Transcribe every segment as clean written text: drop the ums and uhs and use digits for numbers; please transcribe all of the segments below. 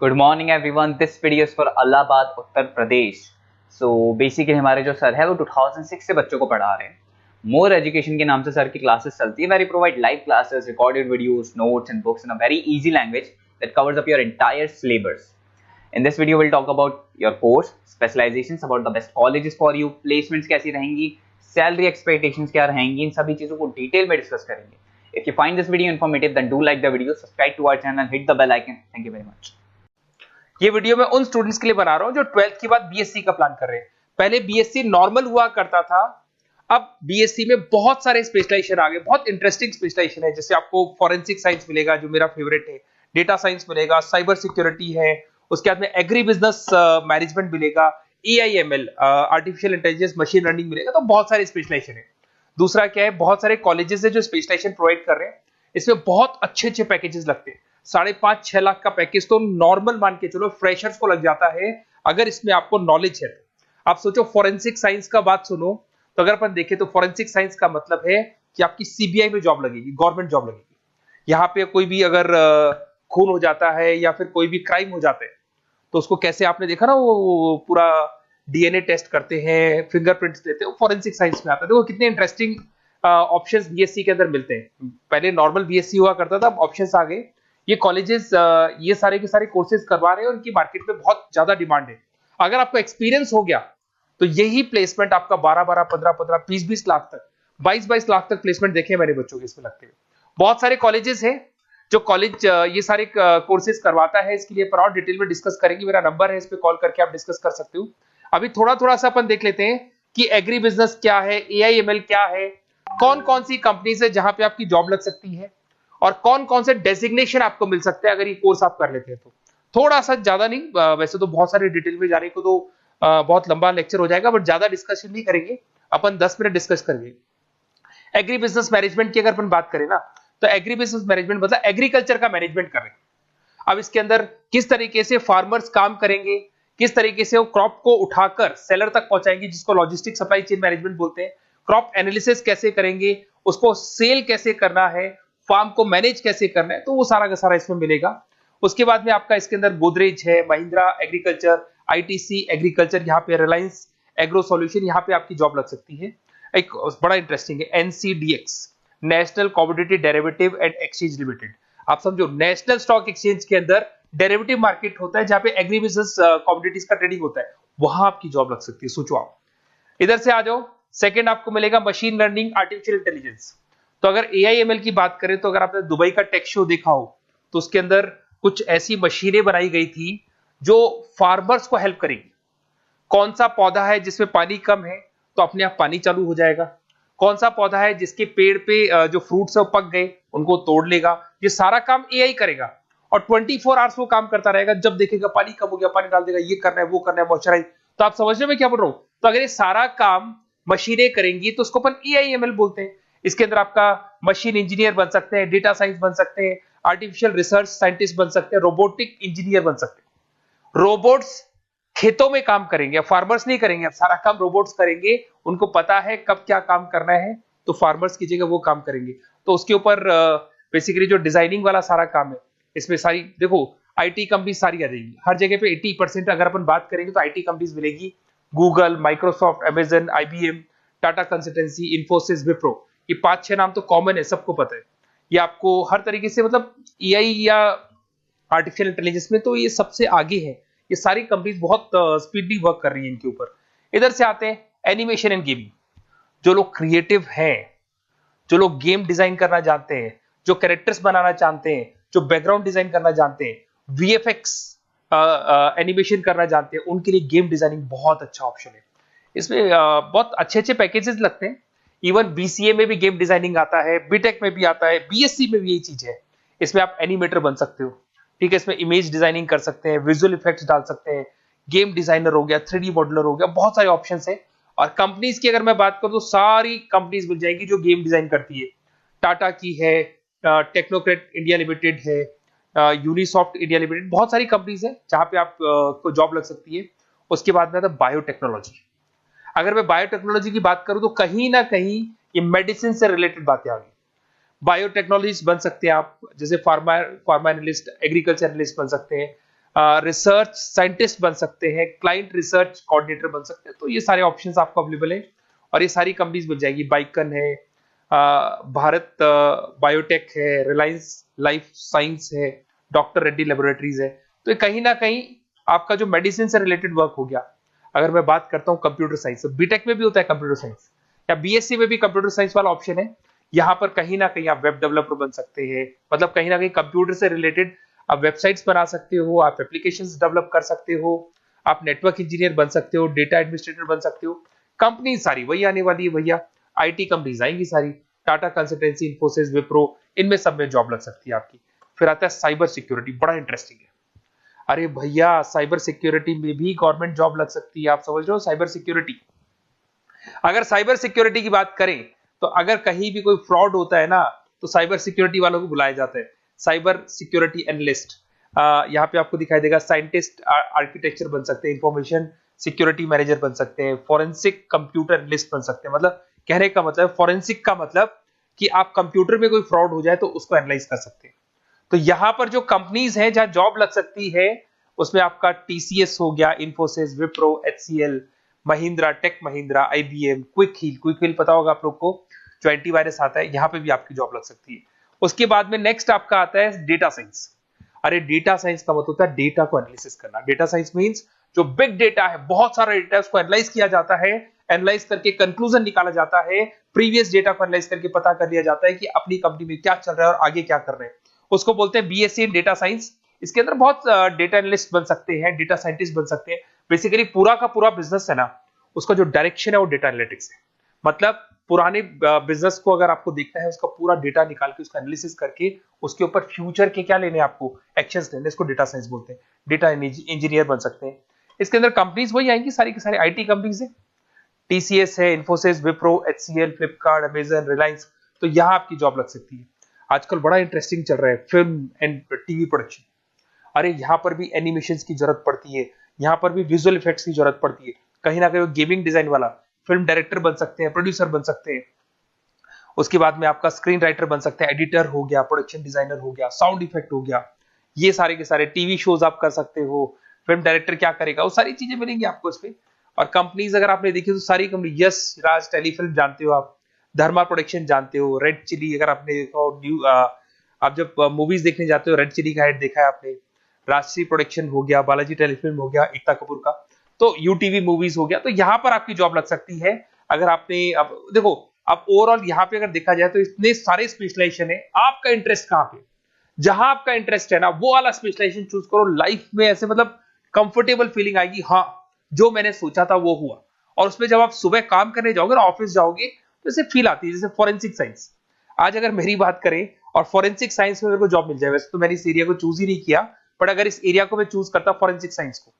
Good morning everyone, this video is for Allahabad Uttar Pradesh. So basically हमारे जो sir है वो 2006 से बच्चों को पढ़ा रहे हैं। मोर एजुकेशन के नाम से सर की क्लासेस चलती है, very provide live classes, recorded videos, notes and books in a very easy language that covers up your entire syllabus. In this video, we'll talk about your course, specializations, about the best colleges for you, placements कैसी रहेंगी, salary expectations क्या रहेंगी, इन सभी चीजों को detail में discuss करेंगे। If you find this video informative, then do like the video, subscribe to our channel, hit the bell icon. Thank you very much. ये वीडियो मैं उन स्टूडेंट्स के लिए बना रहा हूं जो 12th के बाद बीएससी का प्लान कर रहे हैं। पहले बीएससी नॉर्मल हुआ करता था, अब बीएससी में बहुत सारे स्पेशलाइजेशन आ गए, बहुत इंटरेस्टिंग स्पेशलाइजेशन है। जैसे आपको फॉरेंसिक साइंस मिलेगा जो मेरा फेवरेट है, डेटा साइंस मिलेगा, साइबर सिक्योरिटी है, उसके बाद में एग्री बिजनेस मैनेजमेंट मिलेगा, AIML artificial intelligence, machine learning मिलेगा। तो बहुत सारे स्पेशलाइजेशन है। दूसरा क्या है, बहुत सारे कॉलेजेस है जो स्पेशलाइजेशन प्रोवाइड कर रहे हैं। इसमें बहुत अच्छे अच्छे पैकेजेस लगते हैं। 5.5-6 लाख का पैकेज तो नॉर्मल मान के चलो फ्रेशर्स को लग जाता है, अगर इसमें आपको नॉलेज है तो। आप सोचो फॉरेंसिक साइंस का बात सुनो, तो अगर अपन देखें तो फॉरेंसिक साइंस का मतलब है कि आपकी सीबीआई में जॉब लगेगी, गवर्नमेंट जॉब लगेगी। यहाँ पे कोई भी अगर खून हो जाता है या फिर कोई भी क्राइम हो जाता है, तो उसको कैसे आपने देखा ना, वो पूरा डीएनए टेस्ट करते हैं, फिंगरप्रिंट्स लेते हैं, वो फॉरेंसिक साइंस में आता है। देखो कितने इंटरेस्टिंग ऑप्शंस बीएससी के अंदर मिलते हैं। पहले नॉर्मल बीएससी हुआ करता था, अब ऑप्शंस आ गए। ये कॉलेजेस ये सारे के सारे कोर्सेज करवा रहे हैं, उनकी मार्केट में बहुत ज्यादा डिमांड है। अगर आपको एक्सपीरियंस हो गया तो यही प्लेसमेंट आपका 12-12, 15-15, 20-20 लाख तक, 22-22 लाख तक प्लेसमेंट देखे मैंने बच्चों के इसमें लगते हुए। बहुत सारे कॉलेजेस हैं जो कॉलेज ये सारे कोर्सेज करवाता है। इसके लिए पर और डिटेल में डिस्कस करेंगे। मेरा नंबर है, इस पे कॉल करके आप डिस्कस कर सकते हो। अभी थोड़ा थोड़ा सा अपन देख लेते हैं कि एग्री बिजनेस क्या है, एआईएमएल क्या है, कौन कौन सी कंपनीज है जहां पे आपकी जॉब लग सकती है, और कौन कौन से डेजिग्नेशन आपको मिल सकते हैं अगर ये कोर्स आप कर लेते हैं तो। थोड़ा सा, ज्यादा नहीं, वैसे तो बहुत सारे डिटेल में जाने को तो बहुत लंबा लेक्चर हो जाएगा, बट ज्यादा डिस्कशन नहीं करेंगे, अपन 10 मिनट डिस्कस करेंगे। एग्री बिजनेस मैनेजमेंट की अगर अपन बात करें ना, तो एग्री बिजनेस मैनेजमेंट मतलब एग्रीकल्चर का मैनेजमेंट कर रहे हैं। अब इसके अंदर किस तरीके से फार्मर्स काम करेंगे, किस तरीके से वो क्रॉप को उठाकर सेलर तक पहुंचाएंगे, जिसको लॉजिस्टिक सप्लाई चेन मैनेजमेंट बोलते हैं। क्रॉप एनालिसिस कैसे करेंगे, उसको सेल कैसे करना है, फार्म को मैनेज कैसे करना है, तो वो सारा का सारा इसमें मिलेगा। उसके बाद में आपका इसके अंदर गोदरेज है, महिंद्रा एग्रीकल्चर, आईटीसी एग्रीकल्चर, यहाँ पे रिलायंस एग्रो सॉल्यूशन, यहाँ पे आपकी जॉब लग सकती है। एक बड़ा इंटरेस्टिंग है NCDEX, national commodity derivative and exchange limited. आप समझो, नेशनल स्टॉक एक्सचेंज के अंदर डेरिवेटिव मार्केट होता है जहां पे एग्री बिजनेस कमोडिटीज का ट्रेडिंग होता है, वहां आपकी जॉब लग सकती है। सोचो आप, इधर से आ जाओ। सेकंड आपको मिलेगा मशीन लर्निंग, आर्टिफिशियल इंटेलिजेंस। तो अगर एआईएमएल की बात करें, तो अगर आपने दुबई का टेक शो देखा हो, तो उसके अंदर कुछ ऐसी मशीनें बनाई गई थी जो फार्मर्स को हेल्प करेंगी। कौन सा पौधा है जिसमें पानी कम है, तो अपने आप पानी चालू हो जाएगा। कौन सा पौधा है जिसके पेड़ पे जो फ्रूट्स है वो पक गए, उनको तोड़ लेगा। ये सारा काम एआई करेगा, और 24 आवर्स वो काम करता रहेगा। जब देखेगा पानी कम हो गया, पानी डाल देगा, ये करना है, वो करना है, मॉइस्चराइज। तो आप समझ रहे हो मैं क्या बोल रहा हूं? तो अगर ये सारा काम मशीनें करेंगी तो उसको अपन एआईएमएल बोलते हैं। इसके अंदर आपका मशीन इंजीनियर बन सकते हैं, डेटा साइंस बन सकते हैं, आर्टिफिशियल रिसर्च साइंटिस्ट बन सकते हैं, रोबोटिक इंजीनियर बन सकते हैं। रोबोट्स खेतों में काम करेंगे, फार्मर्स नहीं करेंगे, अब सारा काम रोबोट्स करेंगे। उनको पता है कब क्या काम करना है, तो फार्मर्स की जगह वो काम करेंगे। तो उसके ऊपर बेसिकली जो डिजाइनिंग वाला सारा काम है, इसमें सारी देखो आईटी कंपनी सारी आ जाएगी। हर जगह पे 80% अगर अपन बात करेंगे तो आईटी कंपनीज मिलेगी। Google, Microsoft, Amazon, IBM, Tata consultancy, Infosys, Wipro, ये 5-6 नाम तो कॉमन है, सबको पता है। ये आपको हर तरीके से, मतलब एआई या आर्टिफिशियल इंटेलिजेंस में तो ये सबसे आगे है। ये सारी कंपनीज बहुत स्पीडली वर्क कर रही है इनके ऊपर। इधर से आते हैं एनिमेशन एंड गेमिंग। जो लोग क्रिएटिव हैं, जो लोग गेम डिजाइन करना जानते हैं, जो कैरेक्टर्स बनाना चाहते हैं, जो बैकग्राउंड डिजाइन करना जानते हैं, वीएफएक्स एनिमेशन करना जानते हैं, उनके लिए गेम डिजाइनिंग बहुत अच्छा ऑप्शन है। इसमें बहुत अच्छे अच्छे पैकेजेस लगते हैं। इवन बीसीए में भी गेम डिजाइनिंग आता है, बीटेक में भी आता है, बीएससी में भी यही चीज है। इसमें आप एनिमेटर बन सकते हो, ठीक है। इसमें इमेज डिजाइनिंग कर सकते हैं, विजुअल इफेक्ट्स डाल सकते हैं, गेम डिजाइनर हो गया, 3D मॉडलर हो गया, बहुत सारे ऑप्शंस हैं। और कंपनीज की अगर मैं बात करूं तो सारी कंपनीज मिल जाएंगी जो गेम डिजाइन करती है। टाटा की है, टेक्नोक्रेट इंडिया लिमिटेड है, यूनिसॉफ्ट इंडिया लिमिटेड, बहुत सारी कंपनीज है जहां पे आप को जॉब लग सकती है। उसके बाद में आता है बायोटेक्नोलॉजी। अगर मैं बायोटेक्नोलॉजी की बात करूं तो कहीं ना कहीं ये मेडिसिन से रिलेटेड बातें आ गई। बायोटेक्नोलॉजिस्ट बन सकते हैं आप, जैसे फार्मा एनालिस्ट, एग्रीकल्चर एनालिस्ट बन सकते हैं, रिसर्च साइंटिस्ट बन सकते हैं, क्लाइंट रिसर्च कोऑर्डिनेटर बन सकते हैं। तो ये सारे ऑप्शंस आपको अवेलेबल है और ये सारी कंपनीज मिल जाएगी। बाइकन है, भारत बायोटेक है, रिलायंस लाइफ साइंस है, डॉक्टर रेड्डी लेबोरेटरीज है। तो ये कहीं ना कहीं आपका जो मेडिसिन से रिलेटेड वर्क हो गया। अगर मैं बात करता हूँ कंप्यूटर साइंस, बीटेक में भी होता है कंप्यूटर साइंस, या बीएससी में भी कंप्यूटर साइंस वाला ऑप्शन है। यहाँ पर कहीं ना कहीं आप वेब डेवलपर बन सकते हैं, मतलब कहीं ना कहीं कंप्यूटर से रिलेटेड आप वेबसाइट्स बना सकते हो, आप एप्लीकेशंस डेवलप कर सकते हो, आप नेटवर्क इंजीनियर बन सकते हो, डेटा एडमिनिस्ट्रेटर बन सकते हो। कंपनी सारी वही आने वाली है भैया, आईटी कंपनीज आएंगी सारी, टाटा कंसल्टेंसी, इन्फोसिस, विप्रो, इनमें सब में जॉब लग सकती है आपकी। फिर आता है साइबर सिक्योरिटी, बड़ा इंटरेस्टिंग है। अरे भैया साइबर सिक्योरिटी में भी गवर्नमेंट जॉब लग सकती है। आप समझ रहे हो साइबर सिक्योरिटी, अगर साइबर सिक्योरिटी की बात करें तो अगर कहीं भी कोई फ्रॉड होता है ना तो साइबर सिक्योरिटी वालों को बुलाया जाता है, साइबर सिक्योरिटी एनालिस्ट। यहाँ पे आपको दिखाई देगा, साइंटिस्ट आर्किटेक्चर बन सकते हैं, इंफॉर्मेशन सिक्योरिटी मैनेजर बन सकते हैं, फॉरेंसिक कंप्यूटर एनालिस्ट बन सकते हैं। मतलब कहने का मतलब, फॉरेंसिक का मतलब कि आप कंप्यूटर में कोई फ्रॉड हो जाए तो उसको एनालाइज कर सकते हैं। तो यहां पर जो कंपनीज हैं जहां जॉब लग सकती है, उसमें आपका टीसीएस हो गया, Infosys, Wipro, HCL, Mahindra, tech Mahindra, IBM, Quick Heal पता होगा आप लोग को, जो एंटीवायरस आता है, यहां पे भी आपकी जॉब लग सकती है। उसके बाद में नेक्स्ट आपका आता है डेटा साइंस। अरे डेटा साइंस का मतलब होता है डेटा को एनालिसिस करना। डेटा साइंस मींस जो बिग डेटा है, बहुत सारा डेटा है, उसको एनालाइज किया जाता है, एनालाइज करके कंक्लूजन निकाला जाता है, प्रीवियस डेटा को एनालाइज करके पता कर लिया जाता है कि अपनी कंपनी में क्या चल रहा है और आगे क्या कर रहे हैं। उसको बोलते हैं बीएससी इन डेटा साइंस। इसके अंदर बहुत डेटा एनालिस्ट बन सकते हैं, डेटा साइंटिस्ट बन सकते हैं। बेसिकली पूरा का पूरा बिजनेस है ना, उसका जो डायरेक्शन है वो डेटा एनालिटिक्स है। मतलब पुराने बिजनेस को अगर आपको देखना है, उसका पूरा डेटा निकाल के उसका एनालिसिस करके उसके ऊपर फ्यूचर के क्या लेने आपको एक्शंस लेने, इसको डेटा साइंस बोलते हैं। डेटा इंजीनियर बन सकते हैं। इसके अंदर कंपनीज वही आएंगी, सारी की सारी आईटी कंपनीज है, टीसीएस है, इन्फोसिस, विप्रो, एचसीएल, फ्लिपकार्ट, अमेजन, रिलायंस। तो यहां आपकी जॉब लग सकती है। आजकल बड़ा इंटरेस्टिंग चल रहा है फिल्म एंड टीवी प्रोडक्शन। अरे यहाँ पर भी एनिमेशन की जरूरत पड़ती है, यहाँ पर भी विजुअल इफेक्ट्स की जरूरत पड़ती है। कहीं ना कहीं गेमिंग डिजाइन वाला फिल्म डायरेक्टर बन सकते हैं, प्रोड्यूसर बन सकते हैं। उसके बाद में आपका स्क्रीन राइटर बन सकते हैं, एडिटर हो गया, प्रोडक्शन डिजाइनर हो गया, साउंड इफेक्ट हो गया, ये सारे के सारे टीवी शोज आप कर सकते हो। फिल्म डायरेक्टर क्या करेगा, वो सारी चीजें मिलेंगी आपको इसमें। और कंपनीज अगर आपने देखी तो सारी कंपनी, यस राज टेलीफिल्म जानते हो आप, धर्मा प्रोडक्शन जानते हो, रेड चिली अगर आपने देखा, आप जब मूवीज देखने जाते हो रेड चिली का एड देखा है आपने, राजश्री प्रोडक्शन हो गया, बालाजी टेलीफिल्म हो गया एकता कपूर का, तो यूटीवी मूवीज हो गया। तो यहां पर आपकी जॉब लग सकती है। अगर आपने, अब देखो, अब ओवरऑल यहां पे अगर देखा जाए तो इतने सारे स्पेशलाइजेशन है, आपका इंटरेस्ट कहां पे, जहां आपका इंटरेस्ट है ना वो वाला स्पेशलाइजेशन चूज करो। लाइफ में ऐसे मतलब कंफर्टेबल फीलिंग आएगी, हाँ जो मैंने सोचा था वो हुआ। और उसमें जब आप सुबह काम करने जाओगे ना, ऑफिस जाओगे, तो ऐसे फील आती है जैसे फॉरेंसिक साइंस। आज अगर मेरी बात करें और फॉरेंसिक साइंस में मेरे को जॉब मिल जाए, वैसे तो मैंने इस एरिया को चूज ही नहीं किया, बट अगर इस एरिया को मैं चूज करता फॉरेंसिक साइंस को,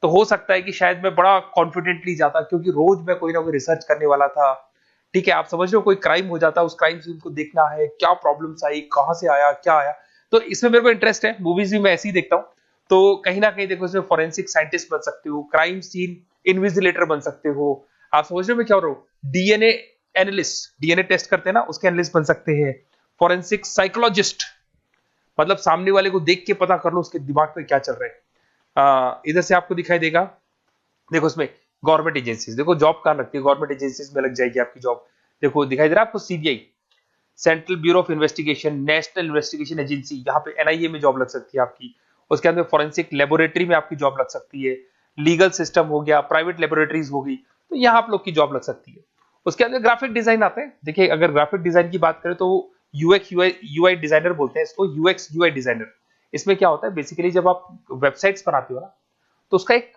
तो हो सकता है कि शायद मैं बड़ा कॉन्फिडेंटली जाता, क्योंकि रोज मैं कोई ना कोई रिसर्च करने वाला था। ठीक है, आप समझ रहे हो, कोई क्राइम हो जाता, उस क्राइम सीन को देखना है, क्या प्रॉब्लम्स आई, कहां से आया, क्या आया। तो इसमें मेरे को इंटरेस्ट है, मूवीज भी मैं ऐसे ही देखता हूँ। तो कहीं ना कहीं देखो, इसमें फॉरेंसिक साइंटिस्ट बन सकते हो, क्राइम सीन इन्विजिलेटर बन सकते हो। आप समझ रहे हो मैं क्या हो रहा हूँ, डीएनए एनालिस्ट, डीएनए टेस्ट करते हैं ना, उसके एनालिस्ट बन सकते हैं। फॉरेंसिक साइकोलॉजिस्ट, मतलब सामने वाले को देख के पता कर लो उसके दिमाग में क्या चल रहा है। इधर से आपको दिखाई देगा, देखो इसमें गवर्नमेंट एजेंसीज, देखो जॉब कहां लगती है, गवर्नमेंट एजेंसीज में लग जाएगी आपकी जॉब। देखो दिखाई दे रहा है आपको, CBI, central bureau of investigation, national investigation agency, यहाँ पे एनआईए में जॉब लग सकती है आपकी। उसके अंदर फॉरेंसिक लेबोरेटरी में आपकी जॉब लग सकती है। लीगल सिस्टम हो गया, प्राइवेट लेबोरेटरीज हो गई, तो यहाँ आप लोग की जॉब लग सकती है। उसके अंदर ग्राफिक डिजाइन आता है। देखिए अगर ग्राफिक डिजाइन की बात करें तो यूएक्स यूआई डिजाइनर बोलते हैं इसको, यूएक्स यूआई डिजाइनर। इसमें क्या होता है, बेसिकली जब आप वेबसाइट्स बनाते हो ना, तो उसका एक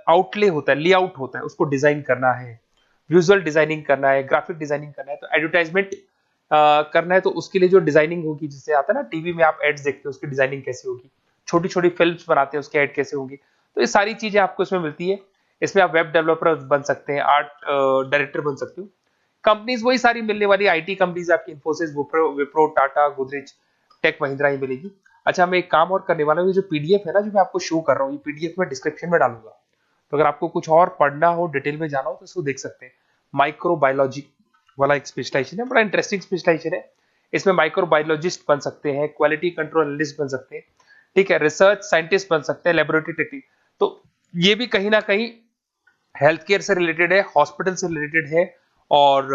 आउटले होता है, लेआउट होता है, उसको डिजाइन करना है, विजुअल डिजाइनिंग करना है, ग्राफिक डिजाइनिंग करना है, तो एडवर्टाइजमेंट करना है, तो उसके लिए जो डिजाइनिंग होगी, जिससे आता है ना टीवी में आप एड्स देखते हो, उसकी डिजाइनिंग कैसे होगी, छोटी छोटी फिल्म्स बनाते हैं उसके एड कैसे होंगे, तो ये सारी चीजें आपको इसमें मिलती है। इसमें आप वेब डेवलपर बन सकते हैं, आर्ट डायरेक्टर बन सकते हो। कंपनीज वही सारी मिलने वाली आईटी कंपनीज आपकी, इन्फोसिस, विप्रो, टाटा, गोदरेज, टेक महिंद्रा ही मिलेगी। अच्छा, मैं एक काम और करने वाला हूँ, ये जो पीडीएफ है ना जो मैं आपको शो कर रहा हूँ, ये पीडीएफ में डिस्क्रिप्शन में डालूंगा, तो अगर आपको कुछ और पढ़ना हो, डिटेल में जाना हो, तो इसको देख सकते हैं। माइक्रोबायोलॉजी वाला एक स्पेशलाइजेशन है, बड़ा इंटरेस्टिंग स्पेशलाइजेशन है। इसमें माइक्रोबायोलॉजिस्ट बन सकते हैं, क्वालिटी कंट्रोल एनालिस्ट बन सकते हैं, ठीक है, रिसर्च साइंटिस्ट बन सकते हैं, लेबोरेटरी टेक्निक। तो ये भी कहीं ना कहीं हेल्थ केयर से रिलेटेड है, हॉस्पिटल से रिलेटेड है, और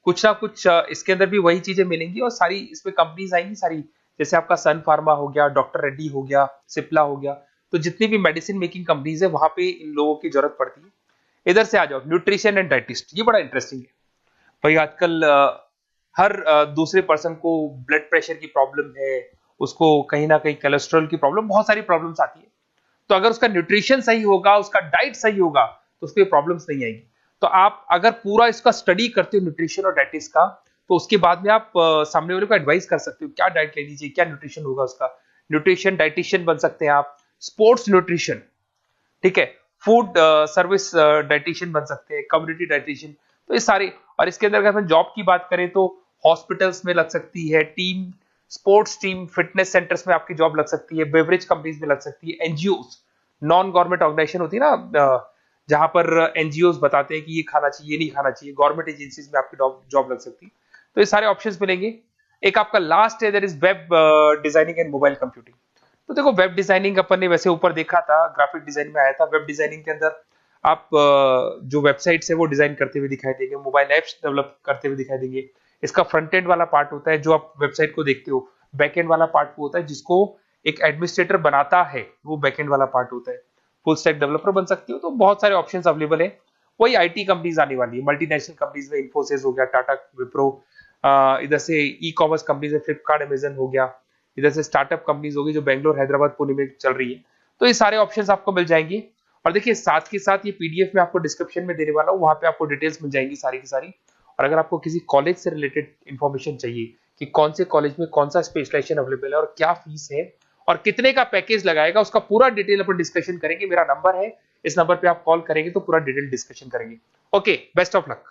कुछ ना कुछ इसके अंदर भी वही चीजें मिलेंगी, और सारी इसमें कंपनीज आएंगी सारी, जैसे आपका सन फार्मा हो गया, डॉक्टर रेड्डी हो गया, सिप्ला हो गया। तो जितनी भी मेडिसिन मेकिंग कंपनीज है वहां पे इन लोगों की जरूरत पड़ती है। इधर से आ जाओ, न्यूट्रिशन एंड डाइटिस्ट, ये बड़ा इंटरेस्टिंग है भाई। आजकल हर दूसरे पर्सन को ब्लड प्रेशर की प्रॉब्लम है, उसको कहीं ना कहीं कोलेस्ट्रॉल की प्रॉब्लम, बहुत सारी प्रॉब्लम्स आती है। तो अगर उसका न्यूट्रिशन सही होगा, उसका डाइट सही होगा, तो उसको प्रॉब्लम्स नहीं आएगी। तो आप अगर पूरा इसका स्टडी करते हो न्यूट्रिशन और डाइटिस का, तो उसके बाद में आप सामने वाले को एडवाइस कर सकते हो क्या डाइट लेनी चाहिए, क्या न्यूट्रिशन होगा उसका। न्यूट्रिशन डाइटिशियन बन सकते हैं आप, स्पोर्ट्स न्यूट्रिशन, ठीक है, फूड सर्विस डाइटिशियन बन सकते हैं, कम्युनिटी डाइटिशियन। तो ये सारे, और इसके अंदर अगर हम जॉब की बात करें तो हॉस्पिटल्स में लग सकती है, team sports team fitness centres में आपकी जॉब लग सकती है, बेवरेज कंपनीज में लग सकती है, एनजीओस नॉन गवर्नमेंट ऑर्गेनाइजेशन होती है ना, जहां पर एनजीओस बताते हैं कि ये खाना चाहिए, ये नहीं खाना चाहिए, गवर्नमेंट एजेंसीज में आपकी जॉब लग सकती है। तो ये सारे ऑप्शंस मिलेंगे। एक आपका लास्ट है, that is web designing and mobile computing. तो देखो, वेब डिजाइनिंग अपन ने वैसे ऊपर देखा था, ग्राफिक डिजाइन में आया था। वेब डिजाइनिंग के अंदर आप जो वेबसाइट्स है वो डिजाइन करते हुए दिखाई देंगे, मोबाइल एप्स डेवलप करते हुए दिखाई देंगे। इसका फ्रंट एंड वाला पार्ट होता है जो आप वेबसाइट को देखते हो, बैक एंड वाला पार्ट वो होता है जिसको एक एडमिनिस्ट्रेटर बनाता है, वो बैक एंड वाला पार्ट होता है। फुल स्टैक डेवलपर बन सकते हो। तो बहुत सारे ऑप्शंस अवेलेबल है। वही आईटी कंपनीज आने वाली है, मल्टीनेशनल कंपनीज में इन्फोसिस हो गया, टाटा, विप्रो, इधर से ई कॉमर्स कंपनीज में फ्लिपकार्ट, अमेजन हो गया, इधर से स्टार्टअप कंपनीज होगी जो बेंगलोर, हैदराबाद, पुणे में चल रही है। तो ये सारे ऑप्शंस आपको मिल जाएंगे। और देखिए, साथ के साथ ये पीडीएफ में आपको डिस्क्रिप्शन में देने वाला हूँ, वहां पे आपको डिटेल्स मिल जाएंगी सारी की सारी। और अगर आपको किसी कॉलेज से रिलेटेड इन्फॉर्मेशन चाहिए कि कौन से कॉलेज में कौन सा स्पेशलाइजेशन अवेलेबल है और क्या फीस है और कितने का पैकेज लगाएगा, उसका पूरा डिटेल अपन डिस्कशन करेंगे। मेरा नंबर है, इस नंबर पे आप कॉल करेंगे तो पूरा डिटेल डिस्कशन करेंगे। Okay, best of luck.